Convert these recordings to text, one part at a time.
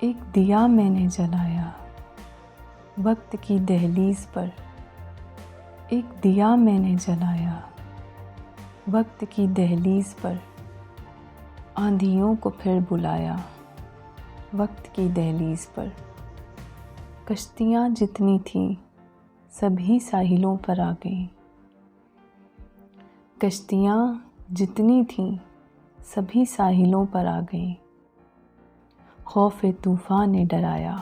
एक दिया मैंने जलाया वक्त की दहलीज पर। एक दिया मैंने जलाया वक्त की दहलीज पर। आंधियों को फिर बुलाया वक्त की दहलीज पर। कश्तियाँ जितनी थीं सभी साहिलों पर आ गईं। कश्तियाँ जितनी थीं सभी साहिलों पर आ गईं। खौफ तूफ़ान ने डराया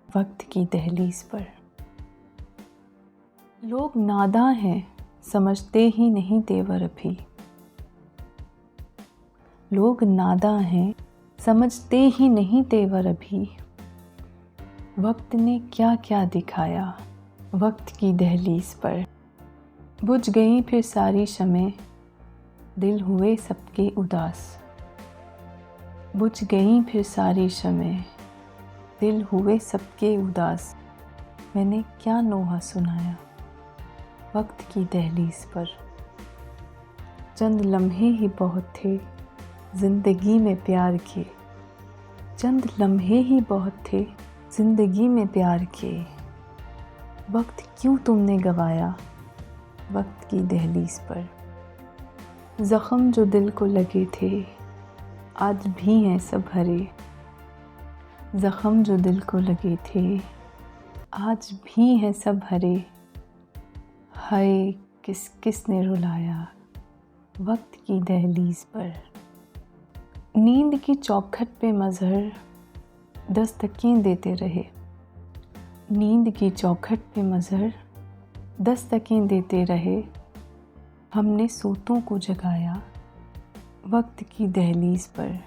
वक्त की दहलीज पर। लोग नादां हैं समझते ही नहीं तेवर अभी। लोग नादां हैं समझते ही नहीं तेवर अभी। वक्त ने क्या क्या दिखाया वक्त की दहलीज पर। बुझ गईं फिर सारी शमें दिल हुए सबके उदास। बुझ गईं फिर सारी शमें दिल हुए सबके उदास। मैंने क्या नोहा सुनाया वक्त की दहलीज पर। चंद लम्हे ही बहुत थे ज़िंदगी में प्यार के। चंद लम्हे ही बहुत थे ज़िंदगी में प्यार के। वक्त क्यों तुमने गवाया वक्त की दहलीज पर। ज़ख्म जो दिल को लगे थे आज भी हैं सब हरे। ज़ख्म जो दिल को लगे थे आज भी हैं सब हरे। हाय किस किस ने रुलाया वक्त की दहलीज पर। नींद की चौखट पे मज़हर दस्तकें देते रहे। नींद की चौखट पे मज़हर दस्तकें देते रहे। हमने सोतों को जगाया वक्त की दहलीज पर।